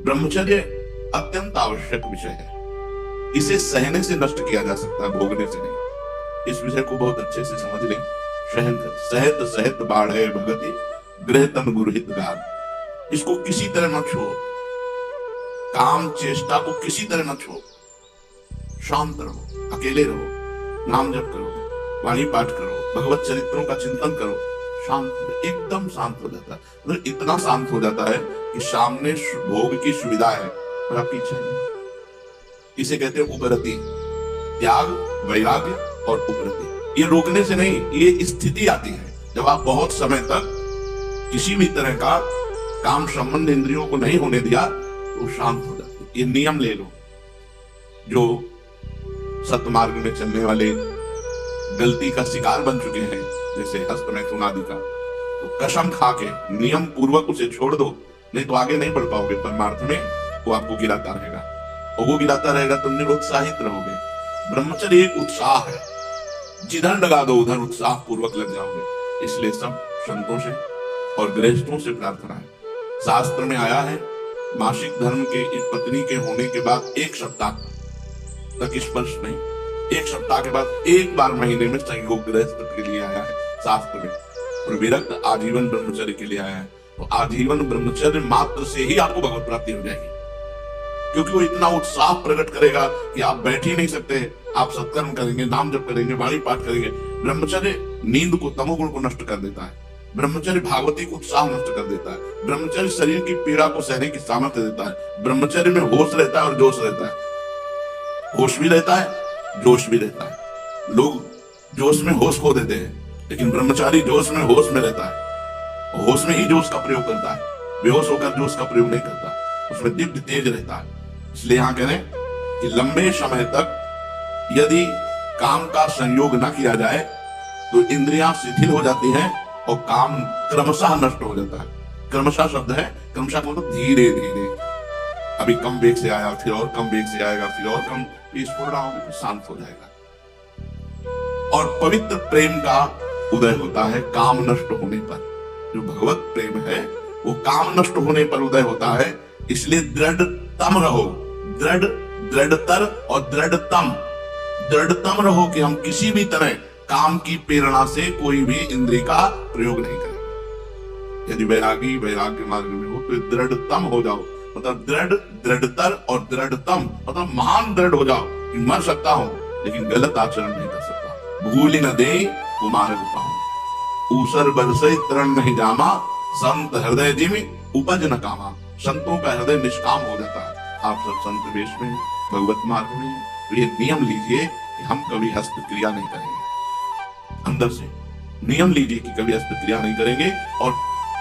ब्रह्मचर्य अत्यंत आवश्यक विषय है। इसे सहने से नष्ट किया जा सकता है, भोगने से नहीं। इस विषय को बहुत अच्छे से समझ लें। सहन कर सहत सहत बाढ़े भगति गृह तन गुरहित गान। इसको किसी तरह न छो, काम चेष्टा को किसी तरह न छो। शांत रहो, अकेले रहो, नाम जप करो, वाणी पाठ करो, भगवत चरित्रों का चिंतन करो, शांत, एकदम शांत हो जाता है। मतलब इतना शांत हो जाता है कि सामने भोग की सुविधा है और आप पीछे नहीं। इसे कहते हैं उपरति, त्याग, वैराग्य और उपरति। ये रोकने से नहीं, ये स्थिति आती है जब आप बहुत समय तक किसी भी तरह का काम संबंध इंद्रियों को नहीं होने दिया तो शांत हो जाते। ये नियम ले लो। जो सतमार्ग में चलने वाले गलती का शिकार बन चुके हैं, जैसे हस्तमैथुन आदि का, तो कसम खा के नियम पूर्वक उसे छोड़ दो, नहीं तो आगे नहीं बढ़ पाओगे परमार्थ में। वो आपको गिराता रहेगा, और वो गिराता रहेगा, तुम निरुत्साहित रहोगे। ब्रह्मचर्य एक उत्साह है, जिधर लगा दो उधर उत्साह पूर्वक लग जाओगे। इसलिए सब संतों से और गृहस्थों से प्रार्थना है। शास्त्र में आया है, मासिक धर्म के एक पत्नी के होने के बाद 1 सप्ताह तक स्पर्श नहीं, 1 सप्ताह के बाद एक बार महीने में संयोग गृहस्थ के लिए आया है शास्त्र में, और विरक्त आजीवन ब्रह्मचर्य के लिए आया है। तो आजीवन ब्रह्मचर्य मात्र से ही आपको भगवत प्राप्ति हो जाएगी, क्योंकि वो इतना उत्साह प्रकट करेगा कि आप बैठ ही नहीं सकते। आप सत्कर्म करेंगे, नाम जप करेंगे, वाणी पाठ करेंगे। ब्रह्मचर्य नींद को, तमोगुण को नष्ट कर देता है। ब्रह्मचर्य भागवती को उत्साह नष्ट कर देता है। ब्रह्मचर्य शरीर की पीड़ा को सहने की सामर्थ्य देता है। ब्रह्मचर्य में होश रहता है और जोश रहता है। होश भी रहता है, जोश भी रहता है। लोग जोश में होश खो देते हैं, लेकिन ब्रह्मचारी जोश में होश में रहता है। होश में ही जोश का प्रयोग करता है, बेहोश होकर जोश का प्रयोग नहीं करता। उसमें दिव्य तेज रहता है। इसलिए यहां कह रहे हैं कि लंबे समय तक यदि काम का संयोग न किया जाए तो इंद्रियां शिथिल हो जाती हैं और काम क्रमशः नष्ट हो जाता है। क्रमशः शब्द है, क्रमशः मतलब धीरे धीरे। अभी कम वेग से आया, फिर और कम वेग से आएगा, फिर और कम स्फुर होगा, फिर शांत हो जाएगा। और पवित्र प्रेम का उदय होता है काम नष्ट होने पर। जो भगवत प्रेम है वो काम नष्ट होने पर उदय होता है। इसलिए दृढ़तम रहो, दृढ़तर और दृढ़तम। दृढ़तम रहो कि हम किसी भी तरह काम की प्रेरणा से कोई भी इंद्रिय का प्रयोग नहीं करेंगे। यदि वैरागी वैराग्य मार्ग में हो तो दृढ़तम हो जाओ, मतलब दृढ़तर और दृढ़तम मतलब महान दृढ़ हो जाओ कि मर सकता हूं लेकिन गलत आचरण नहीं कर सकता। भूल न दे कुमार पाऊं, ऊसर बरसे तरण नहीं जामा, संत हृदय जिमि उपज न कामा। संतों का हृदय निष्काम हो जाता है। आप सब संत वेश में, भगवत मार्ग में, तो ये नियम लीजिए कि हम कभी हस्तक्रिया नहीं करेंगे। अंदर से नियम लीजिए कि कभी हस्तक्रिया नहीं करेंगे। और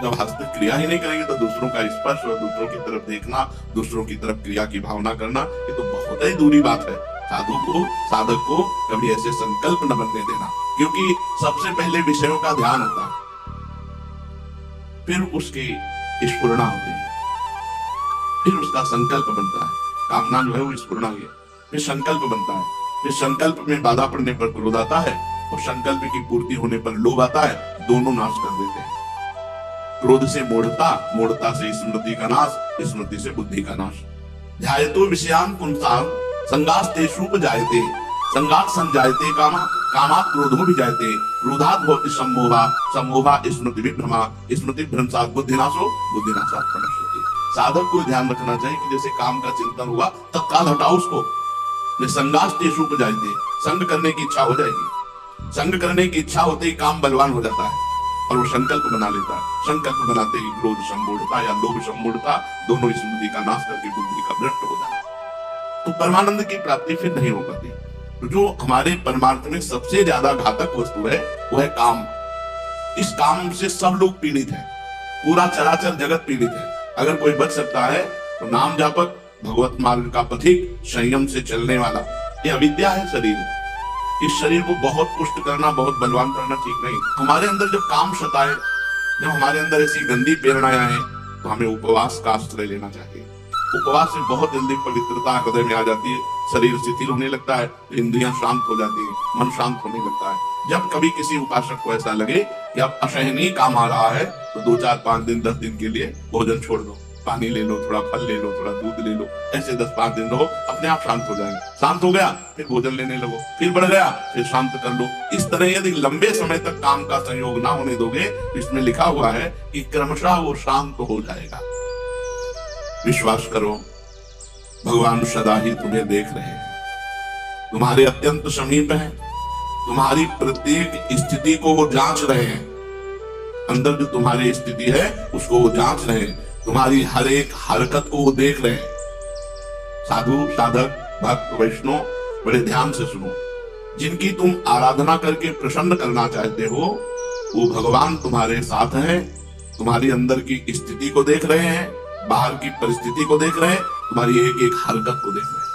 जब हस्तक्रिया ही नहीं करेंगे तो दूसरों का स्पर्श और दूसरों की तरफ देखना, दूसरों की तरफ क्रिया की भावना करना, ये तो बहुत ही दूरी बात है। साधक को कभी ऐसे संकल्प न बनने देना, क्योंकि सबसे पहले विषयों का ध्यान होता है, फिर उसकी स्फुरणा होती है, फिर उसका संकल्प बनता है। कामना जो है वो स्फुरणा है, फिर संकल्प बनता है, फिर संकल्प में बाधा पड़ने पर क्रोध आता है, और संकल्प की पूर्ति होने पर लोभ आता है। दोनों नाश कर देते हैं। क्रोध से मूढ़ता, मूढ़ता से स्मृति का नाश, स्मृति से बुद्धि का नाश। ध्यायतो विषयान पुंसां संगास्तेषु उपजायते, संगात् संजायते कामा, कामात् क्रोधो विजायते, क्रोधात् भवति सम्मोहा, सम्मोहा स्मृति विभ्रमा, स्मृति भ्रंशात् बुद्धिनाशो, बुद्धिनाशात् प्रणश्यति। साधक को ध्यान रखना चाहिए कि जैसे काम का चिंतन हुआ तत्काल हटाओ उसको। संगास्तेषु उपजायते, संग करने की इच्छा हो जाएगी। संग करने की इच्छा होते ही काम बलवान हो जाता है और वो संकल्प बना लेता है। संकल्प बनाते ही क्रोध सम्मूढ़ता या लोभ सम्मूढ़ता, दोनों स्मृति का नाश करके बुद्धि का भ्रष्ट हो जाता है। तो परमानंद की प्राप्ति फिर नहीं हो पाती। तो जो हमारे परमार्थ में सबसे ज्यादा घातक वस्तु है वो है काम। इस काम से सब लोग पीड़ित हैं, पूरा चराचर जगत पीड़ित है। अगर कोई बच सकता है तो नाम जापक, भगवत मार्ग का पथिक, संयम से चलने वाला। ये अविद्या है शरीर। इस शरीर को बहुत पुष्ट करना, बहुत बलवान करना ठीक नहीं। हमारे अंदर जब काम सताए, जब हमारे अंदर ऐसी गंदी प्रेरणाएं आए, तो हमें उपवास का आश्रय लेना चाहिए। उपवास से बहुत जल्दी पवित्रता हृदय में आ जाती है, शरीर शिथिल होने लगता है, इंद्रियां शांत हो जाती है, मन शांत होने लगता है। जब कभी किसी उपासक को ऐसा लगे कि अब असहनीय काम आ रहा है, तो 2, 4, 5 दिन, 10 दिन के लिए भोजन छोड़ दो, पानी ले लो, थोड़ा फल ले लो, थोड़ा दूध ले लो, ऐसे 10-5 दिन रहो, अपने आप शांत हो जाएगा। शांत हो गया फिर भोजन लेने लगो, फिर बढ़ गया फिर शांत कर लो। इस तरह यदि लंबे समय तक काम का संयोग ना होने दोगे, इसमें लिखा हुआ है कि क्रमशः वो शांत हो जाएगा। विश्वास करो, भगवान सदा ही तुम्हें देख रहे हैं, तुम्हारे अत्यंत समीप हैं, तुम्हारी प्रत्येक स्थिति को वो जांच रहे हैं। अंदर जो तुम्हारी स्थिति है उसको वो जांच रहे हैं, तुम्हारी हर एक हरकत को वो देख रहे हैं। साधु, साधक, भक्त, वैष्णव बड़े ध्यान से सुनो, जिनकी तुम आराधना करके प्रसन्न करना चाहते हो, वो भगवान तुम्हारे साथ हैं, तुम्हारी अंदर की स्थिति को देख रहे हैं, बाहर की परिस्थिति को देख रहे हैं, तुम्हारी एक एक हरकत को देख रहे हैं।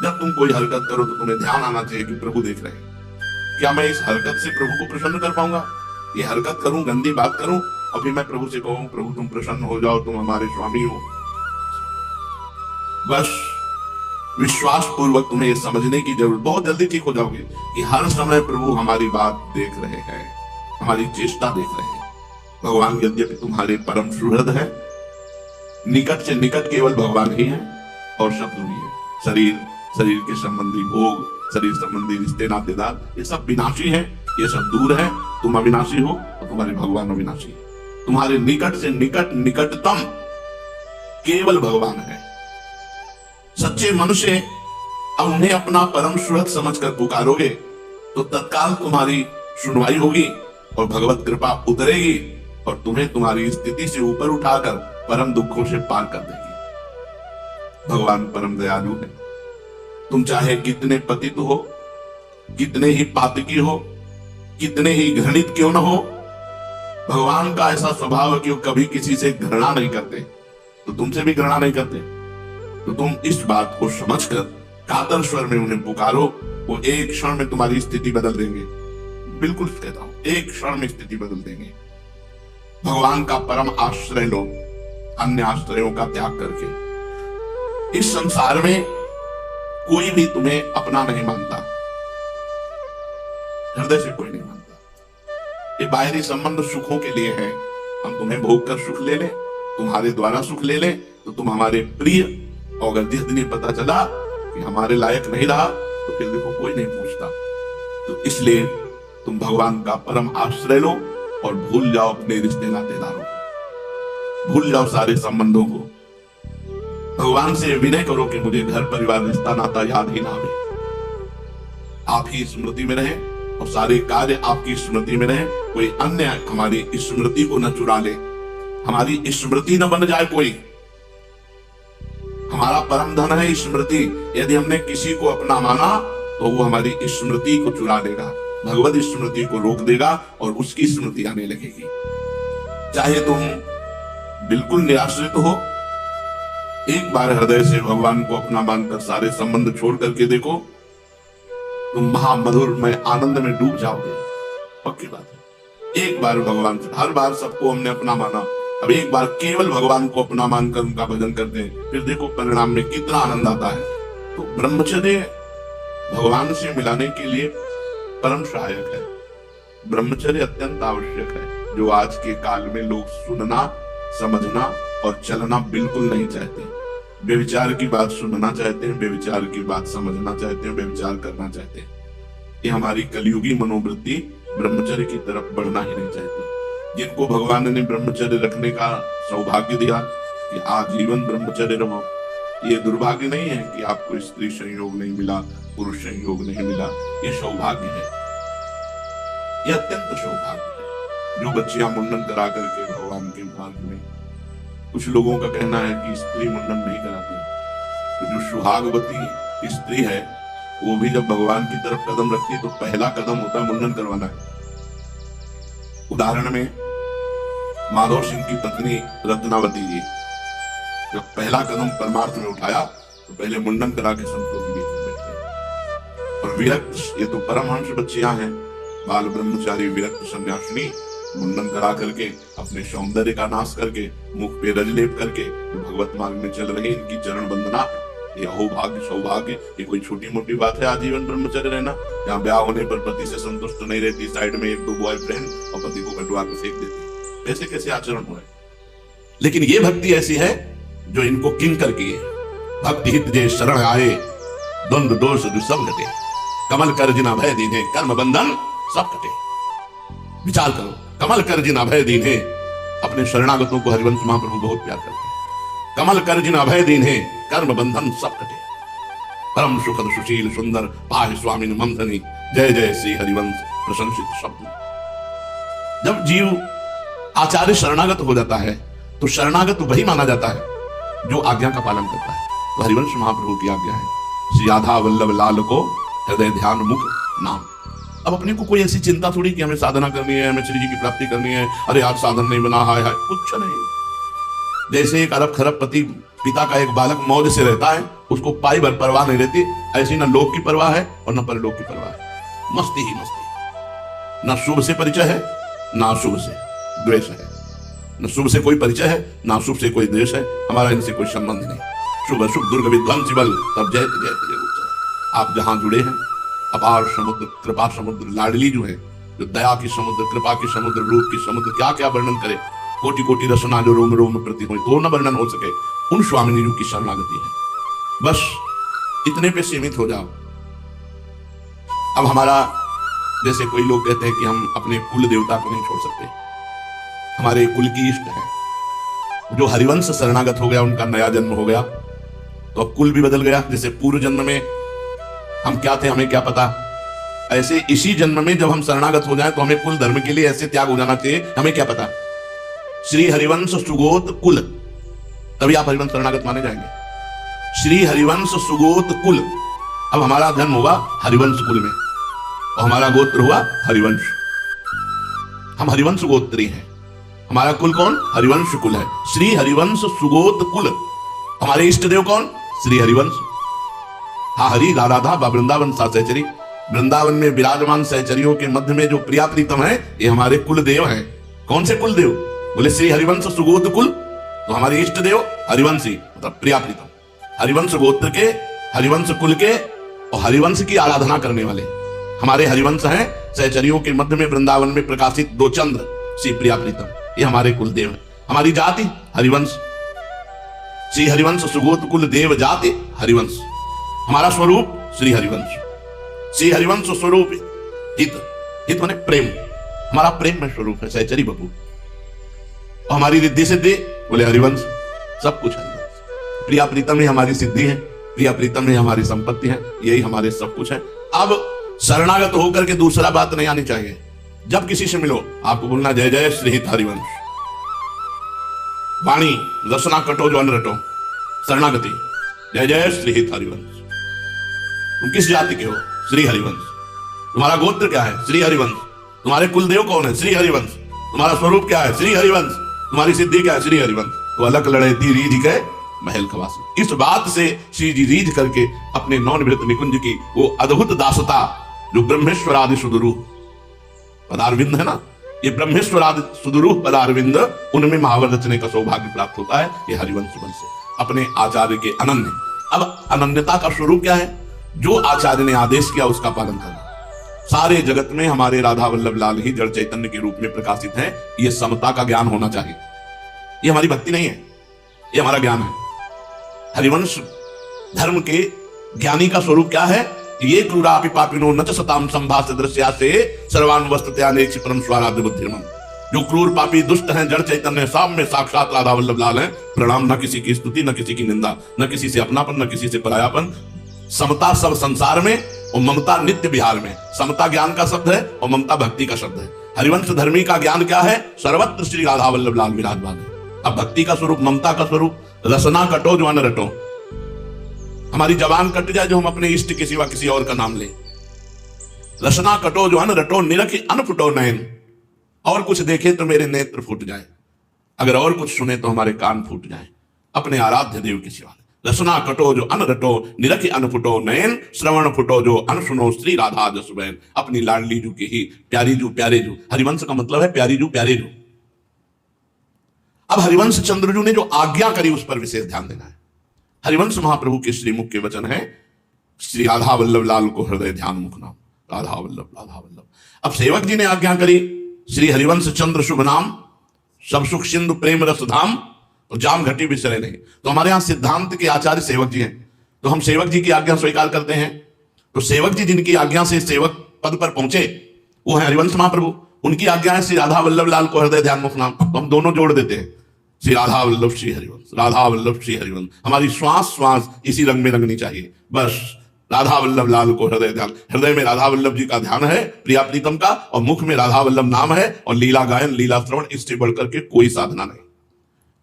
जब तुम कोई हरकत करो तो तुम्हें ध्यान आना चाहिए कि प्रभु देख रहे हैं। क्या मैं इस हरकत से प्रभु को प्रसन्न कर पाऊंगा? ये हरकत करूं, गंदी बात करूं और फिर मैं प्रभु से कहूं प्रभु तुम प्रसन्न हो जाओ, तुम हमारे स्वामी हो? बस विश्वास पूर्वक तुम्हें ये समझने की जरूरत, बहुत जल्दी ठीक हो जाओगे कि हर समय प्रभु हमारी बात देख रहे हैं, हमारी चेष्टा देख रहे हैं। भगवान यद्यपि तुम्हारे परम सुहृद है, निकट से निकट केवल भगवान ही है और सब दूरी है। शरीर, शरीर के संबंधी भोग, शरीर संबंधी रिश्ते नातेदार, ये सब विनाशी है, ये सब दूर है। तुम अविनाशी हो और तुम्हारे भगवान अविनाशी है। तुम्हारे निकट से निकट, निकटतम केवल भगवान है। सच्चे मनुष्य अब उन्हें अपना परम सुहृद समझकर पुकारोगे तो तत्काल तुम्हारी सुनवाई होगी और भगवत कृपा उतरेगी और तुम्हें तुम्हारी स्थिति से ऊपर उठाकर परम दुखों से पार कर देगी। भगवान परम दयालु है। तुम चाहे कितने पतित हो, कितने ही पातकी हो, कितने ही घृणित क्यों न हो, भगवान का ऐसा स्वभाव है कि वो कभी किसी से घृणा नहीं करते, तो तुमसे भी घृणा नहीं करते। तो तुम इस बात को समझकर कातर स्वर में उन्हें पुकारो, वो एक क्षण में तुम्हारी स्थिति बदल देंगे। बिल्कुल कहता हूं, एक क्षण में स्थिति बदल देंगे। भगवान का परम आश्रय लो, अन्य आश्रयों का त्याग करके। इस संसार में कोई भी तुम्हें अपना नहीं मानता, हृदय से कोई नहीं मानता। ये बाहरी संबंध सुखों के लिए है। हम तुम्हें भोग कर सुख ले लें, तुम्हारे द्वारा सुख ले लें तो तुम हमारे प्रिय, और अगर जिस दिन ये पता चला कि हमारे लायक नहीं रहा तो फिर देखो कोई नहीं पूछता। तो इसलिए तुम भगवान का परम आश्रय लो और भूल जाओ अपने रिश्ते नातेदारों को, भूल जाओ सारे संबंधों को। भगवान से विनय करो कि मुझे घर परिवार रिश्ता नाता याद ही ना आवे, आप ही स्मृति में रहे और सारे कार्य आपकी स्मृति में रहे। कोई अन्य हमारी स्मृति को न चुरा ले, हमारी स्मृति न बन जाए कोई। हमारा परम धन है स्मृति। यदि हमने किसी को अपना माना तो वो हमारी स्मृति को चुरा लेगा, भगवत स्मृति को रोक देगा और उसकी स्मृति आने लगेगी। चाहे तुम बिल्कुल निराश्रित हो, एक बार हृदय से भगवान को अपना मानकर सारे संबंध छोड़ करके देखो, तुम महामधुर में आनंद में डूब जाओगे। पक्की बात है। एक बार भगवान से, हर बार सबको हमने अपना माना, अब एक बार केवल भगवान को अपना मानकर उनका भजन करते हैं, फिर देखो परिणाम में कितना आनंद आता है। तो ब्रह्मचर्य भगवान से मिलाने के लिए परम सहायक है। ब्रह्मचर्य अत्यंत आवश्यक है, जो आज के काल में लोग सुनना, समझना और चलना बिल्कुल नहीं चाहते। व्यभिचार की बात सुनना चाहते हैं, व्यभिचार की बात समझना चाहते हैं, व्यभिचार करना चाहते हैं। ये हमारी कलयुगी मनोवृत्ति ब्रह्मचर्य की तरफ बढ़ना ही नहीं चाहती। जिनको भगवान ने ब्रह्मचर्य रखने का सौभाग्य दिया कि आजीवन ब्रह्मचर्य रहो, ये दुर्भाग्य नहीं है कि आपको स्त्री संयोग नहीं मिला, पुरुष संयोग नहीं मिला। ये सौभाग्य है, ये अत्यंत सौभाग्य है। जो बच्चियां मुंडन करा करके भगवान के मार्ग में, कुछ लोगों का कहना है कि स्त्री मुंडन नहीं कराती, तो जो सुहागवती स्त्री है वो भी जब भगवान की तरफ कदम रखती है तो पहला कदम होता है मुंडन करवाना है। उदाहरण में माधव सिंह की पत्नी रत्नावती जी जब पहला कदम परमार्थ में उठाया तो पहले मुंडन करा के संतों के बीच में बैठे। और विरक्त, ये तो परमहंस बच्चियां हैं, बाल ब्रह्मचारी विरक्त सन्यासिनी मुंडन करा करके अपने सौंदर्य का नाश करके मुख पे रजलेप करके भगवत मार्ग में चल रहे, इनकी चरण वंदना, ये अहोभाग्य सौभाग्य। ये कोई छोटी मोटी बात है आजीवन ब्रह्मचर्य रहना? यहाँ ब्याह होने पर पति से संतुष्ट नहीं रहती, साइड में एक दो बॉयफ्रेंड और पति को कटवा कर फेंक देती, कैसे कैसे आचरण हो रहे। लेकिन ये भक्ति ऐसी है जो इनको किंकर की है। भक्ति हित जे शरण आए, द्वंद्व दोष दुसम घटे, कमल कर जिन अभय दीने, कर्म बंधन सब कटे। विचार करो, कमल कर जिन अभय दीने, अपने शरणागतों को हरिवंश महाप्रभु बहुत प्यार करते हैं। कमल कर जिन अभय दीने, कर्म बंधन सब कटे, परम सुखद सुशील सुंदर पाहि स्वामी मम धनी, जय जय श्री हरिवंश प्रशंसित शब्द। जब जीव आचार्य शरणागत हो जाता है तो शरणागत वही माना जाता है जो आज्ञा का पालन करता है। तो हरिवंश महाप्रभु की आज्ञा है, श्री राधा वल्लभ लाल को हृदय ध्यान मुख नाम। अब अपने को कोई ऐसी चिंता थोड़ी कि हमें साधना करनी है, हमें श्री जी की प्राप्ति करनी है, अरे आज साधन नहीं बना, हाय हाय, कुछ नहीं। जैसे एक अरब खरब पति पिता का एक बालक मौज से रहता है, उसको पाई भर परवाह नहीं रहती, ऐसी न लोक की परवाह है और न परलोक की परवाह है। मस्ती ही मस्ती, न शुभ से परिचय है न अशुभ से द्वेष है, न शुभ से कोई परिचय है न अशुभ से कोई द्वेष है। हमारा इनसे कोई संबंध नहीं। शुभ अशुभ दुर्ग विध्वंस बल तब जय जय जय। आप जहां जुड़े हैं, अपार समुद्र कृपा समुद्र लाडली जो है, जो दया की समुद्र, कृपा की समुद्र, रूप की समुद्र, क्या क्या वर्णन करे, कोटि कोटि रसना जो रोम रोम प्रति हो तो न वर्णन हो सके, उन स्वामिनी जी की शरणागति है। बस इतने पे सीमित हो जाओ। अब हमारा जैसे कोई लोग कहते हैं कि हम अपने कुल देवता को नहीं छोड़ सकते, हमारे कुल की इष्ट है। जो हरिवंश शरणागत हो गया, उनका नया जन्म हो गया, तो अब कुल भी बदल गया। जैसे पूर्व जन्म में हम क्या थे हमें क्या पता, ऐसे इसी जन्म में जब हम शरणागत हो जाएं तो हमें कुल धर्म के लिए ऐसे त्याग हो जाना चाहिए, हमें क्या पता। श्री हरिवंश सुगोत कुल, तभी आप हरिवंश शरणागत माने जाएंगे। श्री हरिवंश सुगोत कुल, अब हमारा जन्म हुआ हरिवंश कुल में और हमारा गोत्र हुआ हरिवंश। हम हरिवंश गोत्री हैं। हमारा कुल कौन? हरिवंश कुल है। श्री हरिवंश सुगोत कुल। हमारे इष्ट देव कौन? श्री हरिवंश। हा हरि राधा बा वृंदावन सा सहचरी, वृंदावन में विराजमान सहचरियों के मध्य में जो प्रिया प्रीतम है, ये हमारे कुल देव हैं। कौन से कुल देव? बोले श्री हरिवंश सुगोत कुल, तो हमारे इष्ट देव हरिवंशी मतलब प्रिया प्रीतम। हरिवंश गोत्र के, हरिवंश कुल के और हरिवंश की आराधना करने वाले हमारे हरिवंश हैं। सहचरियों के मध्य में वृंदावन में प्रकाशित दो चंद्र श्री प्रिया प्रीतम, ये हमारे कुल देव हैं। हमारी जाति हरिवंश, श्री हरिवंश सुगोत कुल देव जाति हरिवंश। हमारा स्वरूप श्री हरिवंश, श्री हरिवंश स्वरूप हित, हित माने प्रेम, हमारा प्रेम में स्वरूप है सहचरी बबू। और हमारी रिद्धि सिद्धि बोले हरिवंश, सब कुछ हरिवंश। प्रिया प्रीतम ही हमारी सिद्धि है, प्रिया प्रीतम ही हमारी संपत्ति है, यही हमारे सब कुछ है। अब शरणागत होकर के दूसरा बात नहीं आनी चाहिए। जब किसी से मिलो आपको बोलना जय जय श्री हित हरिवंश। वाणी रसना कटो जो अन्न रटो, शरणागति जय जय श्री हित हरिवंश। तुम किस जाति के हो? श्री हरिवंश। तुम्हारा गोत्र क्या है? श्री हरिवंश। तुम्हारे कुलदेव कौन है? श्री हरिवंश। तुम्हारा स्वरूप क्या है? श्री हरिवंश। तुम्हारी सिद्धि क्या है? श्री हरिवंश। तो अलग लड़े ती रीझ गए महल खवासी। इस बात से श्री जी रीझ करके अपने नौनिवृत निकुंज की वो अद्भुत दासता जो ब्रह्मेश्वरादि सुदुरूह पदारविंद है ना, ये ब्रह्मेश्वरादि सुदुरूह पदारविंद, उनमें महावर रचने का सौभाग्य प्राप्त होता है ये हरिवंश वंश से, अपने आचार्य के अनन्य। अब अनन्यता का स्वरूप क्या है? जो आचार्य ने आदेश किया उसका पालन करना। सारे जगत में हमारे राधा वल्लभ लाल ही जड़ चैतन्य के रूप में प्रकाशित हैं। ये समता का ज्ञान होना चाहिए। ये हमारी भक्ति नहीं है, ये हमारा ज्ञान है। हरिवंश धर्म के ज्ञानी का स्वरूप क्या है? ये क्रूरापि पापिनो न च सताम संभास दृश्यासे सर्वान वस्तुतया परम स्वाराध्य बुद्धिर्मम। जो क्रूर पापी दुष्ट हैं जड़ चैतन्य सामने साक्षात राधा वल्लभ लाल हैं। प्रणाम, न किसी की स्तुति, न किसी की निंदा, न किसी से अपनापन, न किसी से परायापन। समता सब संसार में और ममता नित्य विहार में। समता ज्ञान का शब्द है और ममता भक्ति का शब्द है। हरिवंश धर्मी का ज्ञान क्या है? सर्वत्र श्री राधा वल्लभ लाल विराजमान है। अब भक्ति का स्वरूप, ममता का स्वरूप, रसना कटो जो अन्न रटो। हमारी जबान कट जाए जो हम अपने इष्ट के सिवा किसी और का नाम ले। रसना कटो जो अन्न रटो, निरखि अन्न फुटो नयन। और कुछ देखे तो मेरे नेत्र फूट जाए, अगर और कुछ सुने तो हमारे कान फूट जाए, अपने आराध्य देव के सिवा। रसना कटो जो अन्न रटो, निरखि अन्न फुटो नयन। श्रवण फुटो जो अन्न सुनो, श्री राधा जस बहन। अपनी लाडली जू की ही प्यारी जू प्यारे जू। हरिवंश का मतलब है प्यारी जू प्यारे जू। अब हरिवंश चंद्रजू ने जो आज्ञा करी उस पर विशेष ध्यान देना है। हरिवंश महाप्रभु के श्रीमुख के वचन है, श्री राधा वल्लभ लाल को हृदय ध्यान मुख नाम। राधा वल्लभ राधा वल्लभ। अब सेवक जी ने आज्ञा करी, श्री हरिवंश चंद्र शुभ नाम, सब सुख सिंधु प्रेम रस धाम। और जाम घटी बिसरे नहीं। तो हमारे यहाँ सिद्धांत के आचार्य सेवक जी हैं, तो हम सेवक जी की आज्ञा स्वीकार करते हैं। तो सेवक जी जिनकी आज्ञा से सेवक पद पर पहुंचे वो है हरिवंश महाप्रभु, उनकी आज्ञा है श्री राधा वल्लभ लाल को हृदय ध्यान मुख नाम। तो हम दोनों जोड़ देते हैं, श्री राधा वल्लभ श्री हरिवंश, राधा वल्लभ श्री हरिवंश। हमारी श्वास श्वास इसी रंग में रंगनी चाहिए, बस राधा वल्लभ लाल को हृदय ध्यान। हृदय में राधा वल्लभ जी का ध्यान है, प्रिया प्रीतम का, और मुख में राधा वल्लभ नाम है, और लीला गायन लीला श्रवण, इससे बढ़कर के कोई साधना नहीं।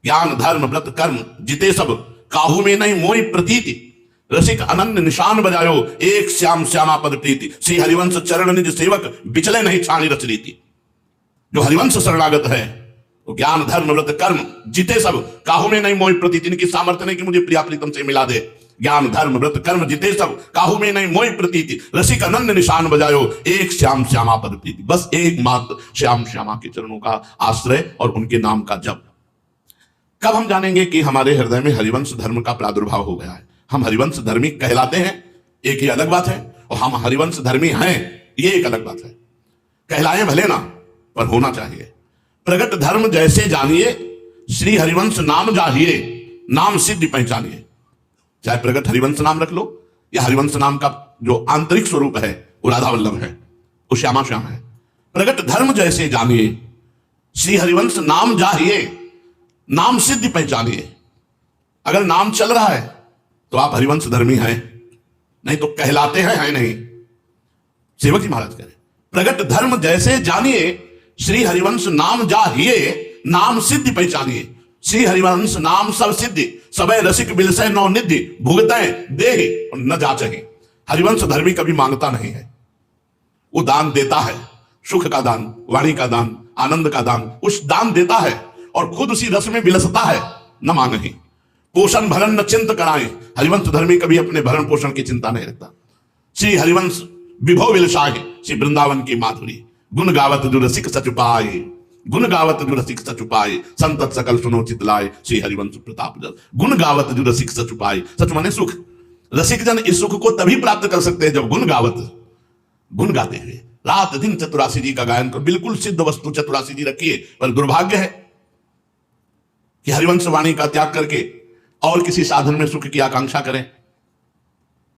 ज्ञान धर्म व्रत कर्म जिते सब, काहू में नहीं मोई प्रतीति, रसिक अनन्य निशान बजायो, एक श्याम श्यामा पद प्रीति। श्री हरिवंश चरण निज सेवक, बिचले नहीं छानी रच रीति। जो हरिवंश शरणागत है तो ज्ञान धर्म व्रत कर्म जिते सब, काहू में नहीं मोई प्रतीति। इनकी सामर्थ्य नहीं कि मुझे प्रिया प्रीतम से मिला दे। ज्ञान धर्म व्रत कर्म जिते सब, काहू में नहीं मोई प्रतीति, रसिक अनन्य निशान बजायो, एक श्याम श्यामा पद प्रीति। बस एक मात्र श्याम श्यामा के चरणों का आश्रय और उनके नाम का जप। कब हम जानेंगे कि हमारे हृदय में हरिवंश धर्म का प्रादुर्भाव हो गया है? हम हरिवंश धर्मी कहलाते हैं, एक ही अलग बात है, और हम हरिवंश धर्मी हैं, ये एक अलग बात है। कहलाएं भले ना, पर होना चाहिए। प्रगट धर्म जैसे जानिए, श्री हरिवंश नाम जाहिए, नाम सिद्धि पहचानिए। चाहे प्रगट हरिवंश नाम रख लो, या हरिवंश नाम का जो आंतरिक स्वरूप है वो राधा वल्लभ है, वो श्यामा श्याम है। प्रगट धर्म जैसे जानिए, श्री हरिवंश नाम जाहिए, नाम सिद्धि पहचानिए। अगर नाम चल रहा है तो आप हरिवंश धर्मी हैं, नहीं तो कहलाते हैं, है नहीं। सेवक जी महाराज कह रहे प्रगट धर्म जैसे जानिए, श्री हरिवंश नाम जाहिए, नाम सिद्धि पहचानिए। श्री हरिवंश नाम सब सिद्धि, सबे रसिक बिलसै नौ निधि, भुगतै देहि और न जाचहि। हरिवंश धर्मी कभी मांगता नहीं है, वो दान देता है, सुख का दान, वाणी का दान, आनंद का दान, उस दान देता है और खुद उसी रस में बिलसता है, न मांगहि। पोषण भरण न चिंत कराए, हरिवंश धर्मी कभी अपने भरण पोषण की चिंता नहीं रखता। श्री हरिवंश विभो विलसाहि, श्री वृंदावन की माधुरी, गुण गावत जो रसिक सच पाए, गुण गावत जो रसिक सच पाए, संतत सकल सुनो चित लाए, श्री हरिवंश प्रताप जल। गुण गावत जो रसिक सच पाए, सच माने सुख। रसिक जन इस सुख को तभी प्राप्त कर सकते हैं जब गुण गावत, गुण गाते हुए रात दिन चतुरासी जी का गायन कर। बिल्कुल सिद्ध वस्तु चतुरासी जी रखिए, पर दुर्भाग्य है कि हरिवंश वाणी का त्याग करके और किसी साधन में सुख की आकांक्षा करें।